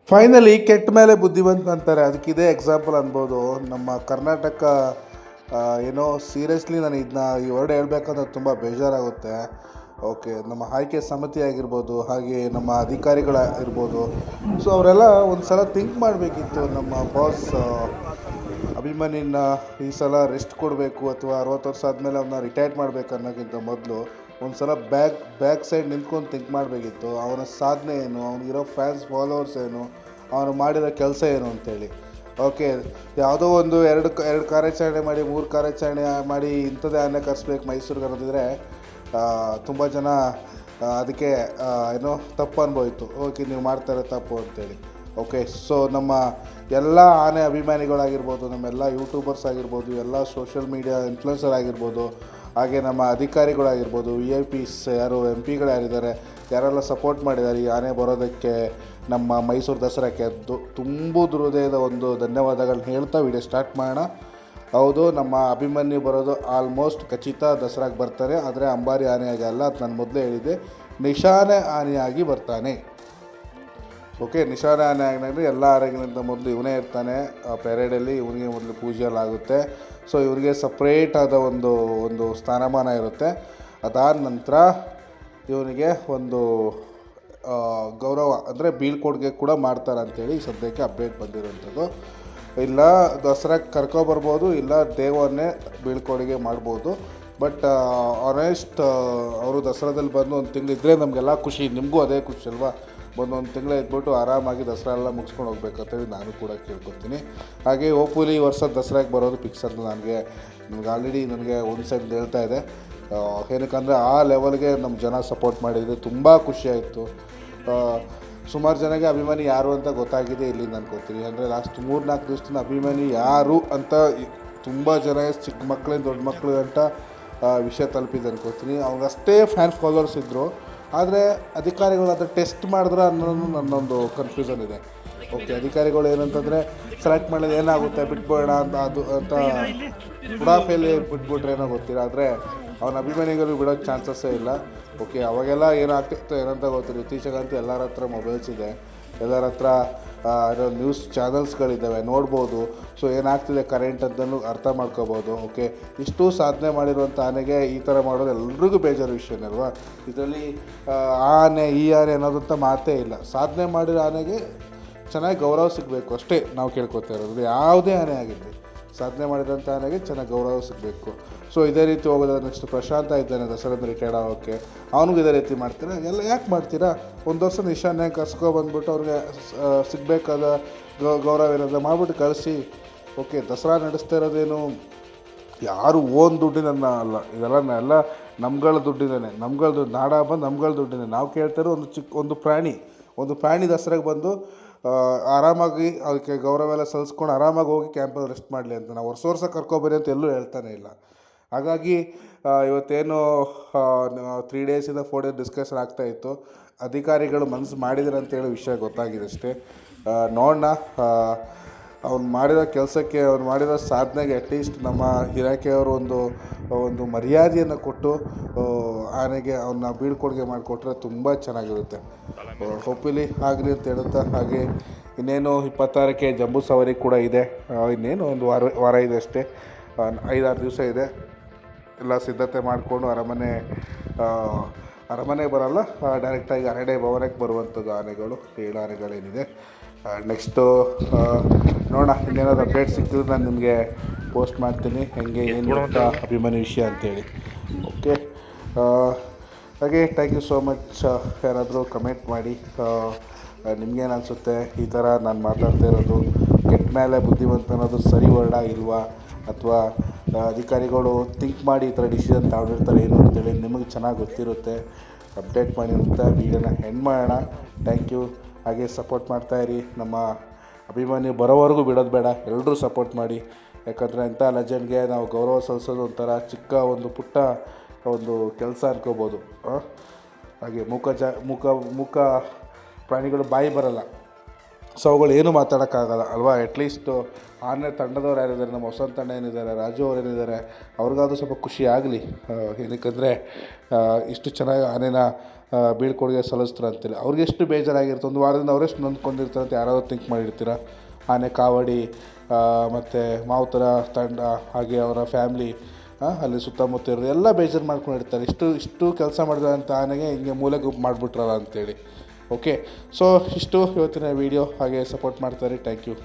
Finally ಕೆಟ್ಟ ಮೇಲೆ ಬುದ್ಧಿವಂತ ಅಂತಾರೆ, ಅದಕ್ಕಿದೆ ಎಕ್ಸಾಂಪಲ್ ಅನ್ಬೋದು. ನಮ್ಮ ಕರ್ನಾಟಕ ಏನೋ ಸೀರಿಯಸ್ಲಿ ನಾನು ಇದನ್ನ ಈ ವರ್ಡ್ ಹೇಳ್ಬೇಕಂದ್ರೆ ತುಂಬ ಬೇಜಾರಾಗುತ್ತೆ. ಓಕೆ, ನಮ್ಮ ಆಯ್ಕೆ ಸಮಿತಿ ಆಗಿರ್ಬೋದು, ಹಾಗೆ ನಮ್ಮ ಅಧಿಕಾರಿಗಳ ಇರ್ಬೋದು. ಸೊ ಅವರೆಲ್ಲ ಒಂದು ಸಲ ಥಿಂಕ್ ಮಾಡಬೇಕಿತ್ತು. ನಮ್ಮ ಬಾಸ್ ಅಭಿಮನ್ಯನ ಈ ಸಲ ರೆಸ್ಟ್ ಕೊಡಬೇಕು ಅಥವಾ 60 ವರ್ಷ ಆದಮೇಲೆ ಅವನ್ನ ರಿಟೈರ್ಡ್ ಮಾಡಬೇಕು ಅನ್ನೋಕ್ಕಿಂತ ಮೊದಲು ಒಂದು ಸಲ ಬ್ಯಾಕ್ ಸೈಡ್ ನಿಂತ್ಕೊಂಡು ಥಿಂಕ್ ಮಾಡಬೇಕಿತ್ತು. ಅವನ ಸಾಧನೆ ಏನು, ಅವನಿಗಿರೋ ಫ್ಯಾನ್ಸ್ ಫಾಲೋವರ್ಸ್ ಏನು, ಅವನು ಮಾಡಿರೋ ಕೆಲಸ ಏನು ಅಂತೇಳಿ. ಓಕೆ, ಯಾವುದೋ ಒಂದು ಎರಡು ಕಾರ್ಯಾಚರಣೆ ಮಾಡಿ 3 ಕಾರ್ಯಾಚರಣೆ ಮಾಡಿ ಇಂಥದ್ದೇ ಆನೆ ಕರೆಸ್ಬೇಕು ಮೈಸೂರಿಗೆ ಅನ್ನೋದಿದ್ರೆ ತುಂಬ ಜನ ಅದಕ್ಕೆ ಏನೋ ತಪ್ಪು ಅನ್ಬೋಯಿತು. ಓಕೆ, ನೀವು ಮಾಡ್ತಾರೆ ತಪ್ಪು ಅಂತೇಳಿ. ಓಕೆ, ಸೊ ನಮ್ಮ ಎಲ್ಲ ಆನೆ ಅಭಿಮಾನಿಗಳಾಗಿರ್ಬೋದು, ನಮ್ಮೆಲ್ಲ ಯೂಟ್ಯೂಬರ್ಸ್ ಆಗಿರ್ಬೋದು, ಎಲ್ಲ ಸೋಷಿಯಲ್ ಮೀಡಿಯಾ ಇನ್ಫ್ಲುಯೆನ್ಸರ್ ಆಗಿರ್ಬೋದು, ಹಾಗೆ ನಮ್ಮ ಅಧಿಕಾರಿಗಳಾಗಿರ್ಬೋದು, VIP ಯಾರು MP ಗಳು ಯಾರಿದ್ದಾರೆ, ಯಾರೆಲ್ಲ ಸಪೋರ್ಟ್ ಮಾಡಿದ್ದಾರೆ ಈ ಆನೆ ಬರೋದಕ್ಕೆ, ನಮ್ಮ ಮೈಸೂರು ದಸರಾಕ್ಕೆ ತುಂಬ ಹೃದಯದ ಒಂದು ಧನ್ಯವಾದಗಳನ್ನ ಹೇಳ್ತಾ ವಿಡಿಯೋ ಸ್ಟಾರ್ಟ್ ಮಾಡೋಣ. ಹೌದು, ನಮ್ಮ ಅಭಿಮನ್ಯು ಬರೋದು ಆಲ್ಮೋಸ್ಟ್ ಖಚಿತ, ದಸರಾಗೆ ಬರ್ತಾರೆ. ಆದರೆ ಅಂಬಾರಿ ಆನೆಯಾಗಿ ಅಲ್ಲ, ಅದು ನಾನು ಮೊದಲೇ ಹೇಳಿದ್ದೆ, ನಿಶಾನೆ ಆನೆಯಾಗಿ ಬರ್ತಾನೆ. ಓಕೆ, ನಿಶಾನೆ ಆನೆ ಆಗಿದ್ರೆ ಎಲ್ಲ ಆನೆಗಳಿಂದ ಮೊದಲು ಇವನೇ ಇರ್ತಾನೆ ಪೆರೇಡಲ್ಲಿ. ಇವನಿಗೆ ಮೊದಲು ಪೂಜೆಯಲ್ಲಾಗುತ್ತೆ. ಸೊ ಇವರಿಗೆ ಸಪ್ರೇಟ್ ಆದ ಒಂದು ಸ್ಥಾನಮಾನ ಇರುತ್ತೆ. ಅದಾದ ನಂತರ ಇವನಿಗೆ ಒಂದು ಗೌರವ ಅಂದರೆ ಬೀಳ್ಕೊಡುಗೆ ಕೂಡ ಮಾಡ್ತಾರೆ ಅಂಥೇಳಿ ಸದ್ಯಕ್ಕೆ ಅಪ್ಡೇಟ್ ಬಂದಿರೋಂಥದ್ದು. ಇಲ್ಲ ದಸರಾಕ್ಕೆ ಕರ್ಕೊಬರ್ಬೋದು, ಇಲ್ಲ ದೇವನ್ನೇ ಬೀಳ್ಕೊಡುಗೆ ಮಾಡ್ಬೋದು. ಬಟ್ ಆನೆಸ್ಟ್ ಅವರು ದಸರಾದಲ್ಲಿ ಬಂದು ಒಂದು ತಿಂಗಳಿದ್ದರೆ ನಮಗೆಲ್ಲ ಖುಷಿ, ನಿಮಗೂ ಅದೇ ಖುಷಿ ಅಲ್ವಾ. ಬಂದು ಒಂದು ತಿಂಗಳು ಇದ್ಬಿಟ್ಟು ಆರಾಮಾಗಿ ದಸರಾ ಎಲ್ಲ ಮುಗಿಸ್ಕೊಂಡು ಹೋಗ್ಬೇಕಂತೇಳಿ ನಾನು ಕೂಡ ಕೇಳ್ಕೊತೀನಿ. ಹಾಗೆ ಹೋಪ್ಫುಲಿ ಈ ವರ್ಷ ದಸರಾಗೆ ಬರೋದು ಫಿಕ್ಸ್ ಅಂತ ನನಗೆ ಆಲ್ರೆಡಿ ಒಂದು ಸೈಡ್ ಹೇಳ್ತಾ ಇದೆ. ಏನಕ್ಕಂದರೆ ಆ ಲೆವೆಲ್ಗೆ ನಮ್ಮ ಜನ ಸಪೋರ್ಟ್ ಮಾಡಿದರೆ ತುಂಬ ಖುಷಿಯಾಯಿತು. ಸುಮಾರು ಜನಕ್ಕೆ ಅಭಿಮಾನಿ ಯಾರು ಅಂತ ಗೊತ್ತಾಗಿದೆ ಇಲ್ಲಿ ಅನ್ಕೋತೀನಿ. ಅಂದರೆ ಲಾಸ್ಟ್ 3-4 ದಿವಸದಿಂದ ಅಭಿಮಾನಿ ಯಾರು ಅಂತ ತುಂಬ ಜನ ಚಿಕ್ಕ ಮಕ್ಕಳಿಂದ ದೊಡ್ಡ ಮಕ್ಕಳು ಗಂಟ ವಿಷಯ ತಲುಪಿದೆ ಅನ್ಕೋತೀನಿ. ಅವ್ರಿಗಷ್ಟೇ ಫ್ಯಾನ್ಸ್ ಫಾಲೋವರ್ಸ್ ಇದ್ದರು. ಆದರೆ ಅಧಿಕಾರಿಗಳು ಅದನ್ನು ಟೆಸ್ಟ್ ಮಾಡಿದ್ರೆ ಅನ್ನೋದು ನನ್ನೊಂದು ಕನ್ಫ್ಯೂಷನ್ ಇದೆ. ಓಕೆ, ಅಧಿಕಾರಿಗಳು ಏನಂತಂದರೆ ಸೆಲೆಕ್ಟ್ ಮಾಡೋದು ಏನಾಗುತ್ತೆ ಬಿಟ್ಬಿಡೋಣ ಅಂತ ಉಡಾಫೆಯಲ್ಲಿ ಬಿಟ್ಬಿಟ್ರೆ ಏನೋ ಗೊತ್ತಿಲ್ಲ. ಆದರೆ ಅವನ ಅಭಿಮಾನಿಗಳು ಬಿಡೋಕ್ಕೆ ಚಾನ್ಸಸ್ಸೇ ಇಲ್ಲ. ಓಕೆ, ಅವಾಗೆಲ್ಲ ಏನಾಗ್ತಿತ್ತು ಏನಂತ ಗೊತ್ತಿಲ್ಲ. ಇತ್ತೀಚೆಗಂತೂ ಎಲ್ಲರ ಹತ್ರ ಮೊಬೈಲ್ಸ್ ಇದೆ, ಎಲ್ಲರ ಹತ್ರ ನ್ಯೂಸ್ ಚಾನಲ್ಸ್ಗಳಿದ್ದಾವೆ, ನೋಡ್ಬೋದು. ಸೊ ಏನಾಗ್ತಿದೆ ಕರೆಂಟ್ ಅಂತಲೂ ಅರ್ಥ ಮಾಡ್ಕೋಬೋದು. ಓಕೆ, ಇಷ್ಟು ಸಾಧನೆ ಮಾಡಿರುವಂಥ ಆನೆಗೆ ಈ ಥರ ಮಾಡೋದು ಎಲ್ರಿಗೂ ಬೇಜಾರು ವಿಷಯನೇ ಅಲ್ವಾ. ಇದರಲ್ಲಿ ಆನೆ ಈ ಆನೆ ಅನ್ನೋದಂಥ ಮಾತೇ ಇಲ್ಲ. ಸಾಧನೆ ಮಾಡಿರೋ ಆನೆಗೆ ಚೆನ್ನಾಗಿ ಗೌರವ ಸಿಗಬೇಕು ಅಷ್ಟೇ ನಾವು ಕೇಳ್ಕೊತಾ ಇರೋದು. ಯಾವುದೇ ಆನೆ ಆಗಿರಲಿ, ಸಾಧನೆ ಮಾಡಿರೋಂಥ ಆನೆಗೆ ಚೆನ್ನಾಗಿ ಗೌರವ ಸಿಗಬೇಕು. ಸೊ ಇದೇ ರೀತಿ ಹೋಗೋದಾದ್ರೆ ನೆಕ್ಸ್ಟ್ ಪ್ರಶಾಂತ ಇದ್ದಾನೆ ದಸರಾದ ರಿಟೈರ್ಡ್ ಆಗೋಕ್ಕೆ, ಅವನಿಗೂ ಇದೇ ರೀತಿ ಮಾಡ್ತೀರಾ. ಎಲ್ಲ ಯಾಕೆ ಮಾಡ್ತೀರಾ? ಒಂದು ವರ್ಷ ನಿಶಾನೆ ಕರ್ಸ್ಕೊಬಂದ್ಬಿಟ್ಟು ಅವ್ರಿಗೆ ಸಿಗಬೇಕಾದ ಗೌರವ ಏನಾದರೂ ಮಾಡಿಬಿಟ್ಟು ಕಳಿಸಿ. ಓಕೆ, ದಸರಾ ನಡೆಸ್ತಾ ಇರೋದೇನು ಯಾರು ಓನ್ ದುಡ್ಡಿನ ಅಲ್ಲ, ಇದೆಲ್ಲ ನಮ್ಗಳ ದುಡ್ಡಿನೇ, ನಮ್ಗಳ ದುಡ್ಡು, ನಾಡ ಹಬ್ಬ ನಮ್ಗಳ ದುಡ್ಡಿನೇ. ನಾವು ಕೇಳ್ತಾರೋ ಒಂದು ಪ್ರಾಣಿ ದಸರಾಗೆ ಬಂದು ಆರಾಮಾಗಿ ಅದಕ್ಕೆ ಗೌರವ ಎಲ್ಲ ಸಲ್ಲಿಸ್ಕೊಂಡು ಆರಾಮಾಗಿ ಹೋಗಿ ಕ್ಯಾಂಪಲ್ಲಿ ರೆಸ್ಟ್ ಮಾಡಲಿ ಅಂತ. ನಾವು ವರ್ಷ ಕರ್ಕೊಬರಿ ಅಂತ ಎಲ್ಲೂ ಹೇಳ್ತಾನೆ ಇಲ್ಲ. ಹಾಗಾಗಿ ಇವತ್ತೇನು 3 ಡೇಸಿಂದ 4 ಡೇಸ್ ಡಿಸ್ಕಷನ್ ಆಗ್ತಾಯಿತ್ತು. ಅಧಿಕಾರಿಗಳು ಮನಸ್ಸು ಮಾಡಿದ್ದಾರೆ ಅಂತೇಳಿ ವಿಷಯ ಗೊತ್ತಾಗಿದೆ ಅಷ್ಟೇ. ನೋಡೋಣ, ಅವ್ನು ಮಾಡಿರೋ ಕೆಲಸಕ್ಕೆ, ಅವ್ನು ಮಾಡಿರೋ ಸಾಧನೆಗೆ ಅಟ್ಲೀಸ್ಟ್ ನಮ್ಮ ಇಲಾಖೆಯವರು ಒಂದು ಮರ್ಯಾದೆಯನ್ನು ಕೊಟ್ಟು ಆನೆಗೆ ಅವನ್ನ ಬೀಳ್ಕೊಡುಗೆ ಮಾಡಿಕೊಟ್ರೆ ತುಂಬ ಚೆನ್ನಾಗಿರುತ್ತೆ. ಹೋಪ್ಫುಲಿ ಆಗಲಿ ಅಂತ ಹೇಳುತ್ತಾ, ಹಾಗೆ ಇನ್ನೇನು 26ಕ್ಕೆ ಜಂಬೂ ಸವಾರಿ ಕೂಡ ಇದೆ. ಇನ್ನೇನು ಒಂದು ವಾರ ಇದೆ ಅಷ್ಟೇ, 5-6 ದಿವಸ ಇದೆ. ಎಲ್ಲ ಸಿದ್ಧತೆ ಮಾಡಿಕೊಂಡು ಅರಮನೆ ಬರೋಲ್ಲ, ಡೈರೆಕ್ಟಾಗಿ ಅರಣ್ಯ ಭವನಕ್ಕೆ ಬರುವಂಥದ್ದು ಆನೆಗಳು, 7 ಆನೆಗಳೇನಿದೆ. ನೆಕ್ಸ್ಟು ನೋಡೋಣ, ಇನ್ನೇನಾದ್ರು ಅಪ್ಡೇಟ್ ಸಿಕ್ಕಿದ್ರೆ ನಾನು ನಿಮಗೆ ಪೋಸ್ಟ್ ಮಾಡ್ತೀನಿ ಹೆಂಗೆ ಏನು ಅಂತ ಅಭಿಮಾನಿ ವಿಷಯ ಅಂತೇಳಿ. ಓಕೆ, ಹಾಗೆ ಥ್ಯಾಂಕ್ ಯು ಸೋ ಮಚ್. ಯಾರಾದರೂ ಕಮೆಂಟ್ ಮಾಡಿ ನಿಮಗೇನು ಅನಿಸುತ್ತೆ, ಈ ಥರ ನಾನು ಮಾತಾಡ್ತಾ ಇರೋದು ಕೆಟ್ಟ ಮೇಲೆ ಬುದ್ಧಿವಂತ ಅನ್ನೋದು ಸರಿ ವರ್ಡ ಇಲ್ವಾ, ಅಥವಾ ಅಧಿಕಾರಿಗಳು ಥಿಂಕ್ ಮಾಡಿ ಈ ಥರ ಡಿಸಿಷನ್ ತಗೊಂಡಿರ್ತಾರೆ ಏನು ಅಂತೇಳಿ ನಿಮಗೆ ಚೆನ್ನಾಗಿ ಗೊತ್ತಿರುತ್ತೆ. ಅಪ್ಡೇಟ್ ಮಾಡಿ ಅಂತ ವೀಡಿಯೋನ ಎಂಡ್ ಮಾಡೋಣ. Thank you. ಹಾಗೆ ಸಪೋರ್ಟ್ ಮಾಡ್ತಾಯಿರಿ. ನಮ್ಮ ಅಭಿಮಾನಿ ಬರೋವರೆಗೂ ಬಿಡೋದು ಬೇಡ, ಎಲ್ಲರೂ ಸಪೋರ್ಟ್ ಮಾಡಿ. ಯಾಕಂದರೆ ಅಂಥ ಲೆಜೆಂಡ್ಗೆ ನಾವು ಗೌರವ ಸಲ್ಲಿಸೋದು ಒಂಥರ ಚಿಕ್ಕ ಪುಟ್ಟ ಒಂದು ಕೆಲಸ ಅನ್ಕೋಬೋದು. ಹಾಗೆ ಮೂಕ ಪ್ರಾಣಿಗಳು ಬಾಯಿ ಬರಲ್ಲ, ಸೊ ಅವುಗಳು ಏನೂ ಮಾತಾಡೋಕ್ಕಾಗಲ್ಲ ಅಲ್ವಾ. ಅಟ್ಲೀಸ್ಟು ಆನೆ ತಂಡದವ್ರು ಯಾರಿದ್ದಾರೆ, ನಮ್ಮ ಹೊಸ ತಂಡ ಏನಿದ್ದಾರೆ, ರಾಜು ಅವ್ರು ಏನಿದ್ದಾರೆ, ಅವ್ರಿಗಾದ್ರೂ ಸ್ವಲ್ಪ ಖುಷಿ ಆಗಲಿ. ಏನಕ್ಕಂದರೆ ಇಷ್ಟು ಚೆನ್ನಾಗಿ ಆನೆನ ಬೀಳ್ಕೊಡುಗೆ ಸಲ್ಲಿಸ್ತಾರೆ ಅಂತೇಳಿ ಅವ್ರಿಗೆ ಎಷ್ಟು ಬೇಜಾರಾಗಿರುತ್ತೆ, ಒಂದು ವಾರದಿಂದ ಅವರೆಷ್ಟು ನೊಂದ್ಕೊಂಡಿರ್ತಾರೆ ಅಂತ ಯಾರಾದರೂ ಥಿಂಕ್ ಮಾಡಿರ್ತೀರ? ಆನೆ ಕಾವಡಿ ಮತ್ತು ಮಾವುತರ ತಂಡ ಹಾಗೆ ಅವರ ಫ್ಯಾಮ್ಲಿ ಅಲ್ಲಿ ಸುತ್ತಮುತ್ತ ಇರೋದು ಎಲ್ಲ ಬೇಜಾರು ಮಾಡ್ಕೊಂಡಿರ್ತಾರೆ. ಇಷ್ಟು ಕೆಲಸ ಮಾಡಿದ್ರೆ ಅಂತ ಆನೆಗೆ ಹಿಂಗೆ ಮೂಲೆ ಗುಂಪು ಮಾಡಿಬಿಟ್ರಲ್ಲ ಅಂತೇಳಿ. ಓಕೆ, ಸೊ ಇಷ್ಟು ಇವತ್ತಿನ ವೀಡಿಯೋ. ಹಾಗೆ ಸಪೋರ್ಟ್ ಮಾಡ್ತಾರೆ. Thank you.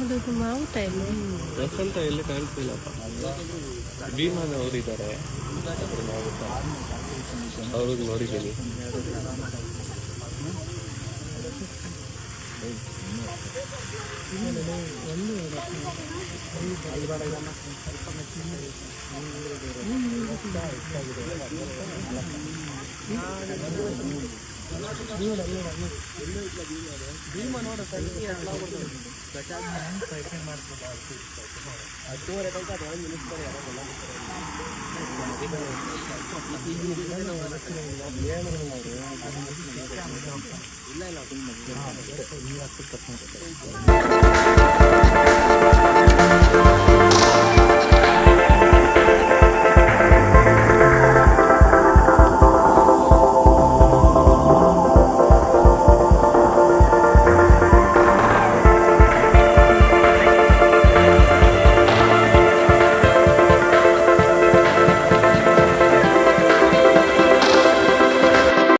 ಅದು ಮಾವುತ ಎಲ್ಲಿ ಕಾಣಿಸ್ತಿಲ್ಲಪ್ಪ. ಭೀಮನ ಅವರಿದ್ದಾರೆ, ಅವ್ರಿಗೆ ನೋಡಿದ್ದೀನಿ. ಭೀಮ